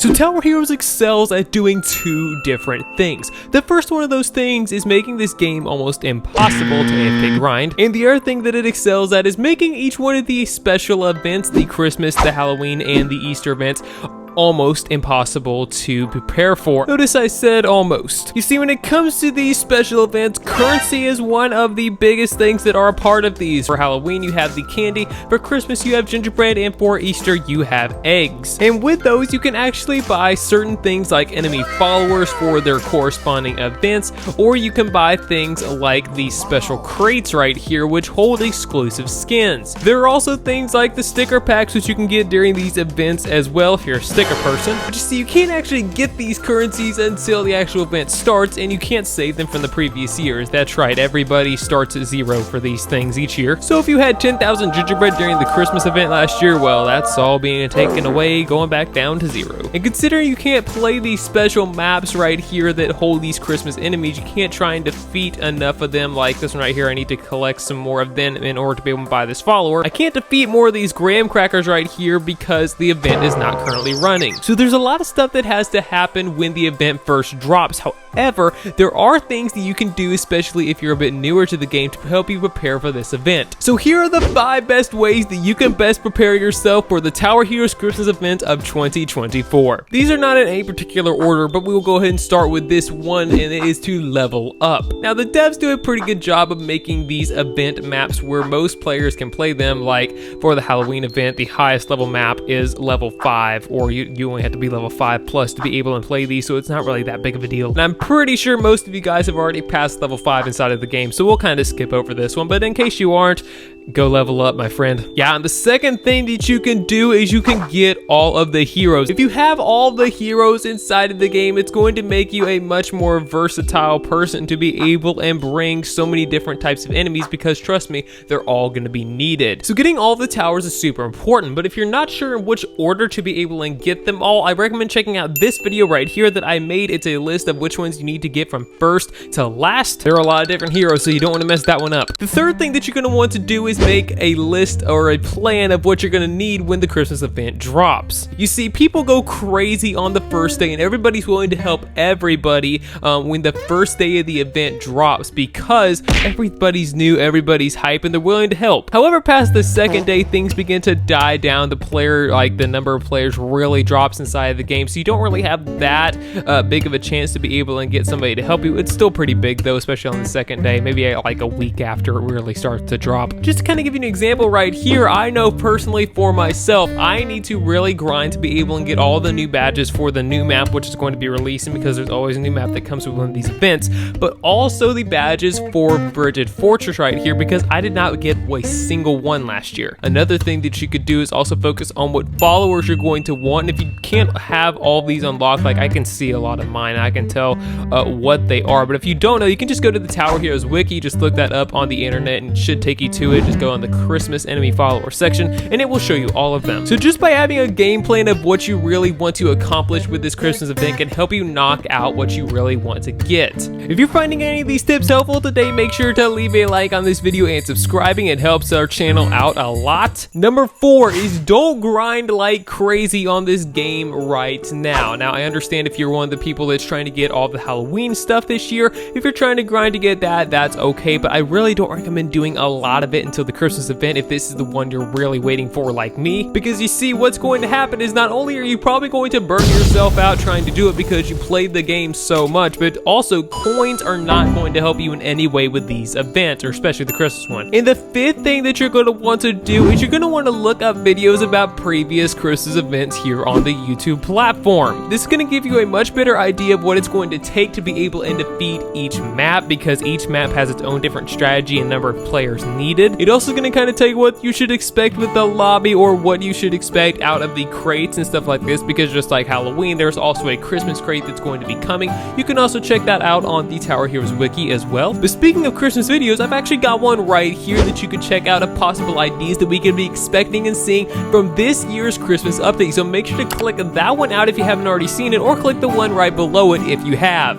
So Tower Heroes excels at doing two different things. The first one of those things is making this game almost impossible to AFK grind, and the other thing that it excels at is making each one of the special events, the Christmas, the Halloween, and the Easter events, almost impossible to prepare for. Notice I said almost. You see, when it comes to these special events, currency is one of the biggest things that are a part of these. For Halloween, you have the candy. For Christmas, you have gingerbread. And for Easter, you have eggs. And with those, you can actually buy certain things like enemy followers for their corresponding events, or you can buy things like these special crates right here, which hold exclusive skins. There are also things like the sticker packs, which you can get during these events as well if you're a sticker person. But you see, you can't actually get these currencies until the actual event starts, and you can't save them from the previous years. That's right, everybody starts at 0 for these things each year. So if you had 10,000 gingerbread during the Christmas event last year, well, that's all being taken away, going back down to 0. And considering you can't play these special maps right here that hold these Christmas enemies, you can't try and defeat enough of them. Like this one right here, I need to collect some more of them in order to be able to buy this follower. I can't defeat more of these graham crackers right here because the event is not currently running. So there's a lot of stuff that has to happen when the event first drops. However, there are things that you can do, especially if you're a bit newer to the game, to help you prepare for this event. So here are the 5 best ways that you can best prepare yourself for the Tower Heroes Christmas event of 2024. These are not in any particular order, but we will go ahead and start with this one, and it is to level up. Now, the devs do a pretty good job of making these event maps where most players can play them. Like for the Halloween event, the highest level map is level 5, or you only have to be level 5 plus to be able to play these, so it's not really that big of a deal. And I'm pretty sure most of you guys have already passed level 5 inside of the game, so we'll kind of skip over this one, but in case you aren't, go level up, my friend. Yeah, and the second thing that you can do is you can get all of the heroes. If you have all the heroes inside of the game, it's going to make you a much more versatile person to be able and bring so many different types of enemies, because trust me, they're all going to be needed. So getting all the towers is super important, but if you're not sure in which order to be able and get them all, I recommend checking out this video right here that I made. It's a list of which ones you need to get from first to last. There are a lot of different heroes, so you don't want to mess that one up. The third thing that you're going to want to do is make a list or a plan of what you're going to need when the Christmas event drops. You see, people go crazy on the first day, and everybody's willing to help everybody when the first day of the event drops, because everybody's new, everybody's hype, and they're willing to help. However, past the second day, things begin to die down. The number of players really drops inside of the game, so you don't really have that big of a chance to be able to get somebody to help you. It's still pretty big though, especially on the second day, maybe like a week after it really starts to drop. Just to kind of give you an example right here, I know personally for myself, I need to really grind to be able and get all the new badges for the new map, which is going to be releasing, because there's always a new map that comes with one of these events, but also the badges for Frigid Fortress right here, because I did not get a single one last year. Another thing that you could do is also focus on what followers you're going to want. And if you can't have all these unlocked, like I can see a lot of mine, I can tell what they are, but if you don't know, you can just go to the Tower Heroes wiki, just look that up on the internet and it should take you to it. Just go on the Christmas enemy follower section and it will show you all of them. So just by having a game plan of what you really want to accomplish with this Christmas event can help you knock out what you really want to get. If you're finding any of these tips helpful today, make sure to leave a like on this video and subscribing. It helps our channel out a lot. Number 4 is don't grind like crazy on this game right now. Now, I understand if you're one of the people that's trying to get all the Halloween stuff this year, if you're trying to grind to get that, that's okay, but I really don't recommend doing a lot of it until the Christmas event if this is the one you're really waiting for, like me, because you see, what's going to happen is not only are you probably going to burn yourself out trying to do it because you played the game so much, but also coins are not going to help you in any way with these events, or especially the Christmas one. And the 5th thing that you're going to want to do is you're going to want to look up videos about previous Christmas events here on the YouTube platform. This is going to give you a much better idea of what it's going to take to be able to defeat each map, because each map has its own different strategy and number of players needed. It's also going to kind of tell you what you should expect with the lobby, or what you should expect out of the crates and stuff like this, because just like Halloween, there's also a Christmas crate that's going to be coming. You can also check that out on the Tower Heroes wiki as well. But speaking of Christmas videos, I've actually got one right here that you could check out of possible ideas that we can be expecting and seeing from this year's Christmas update. So make sure to click that one out if you haven't already seen it, or click the one right below it if you have.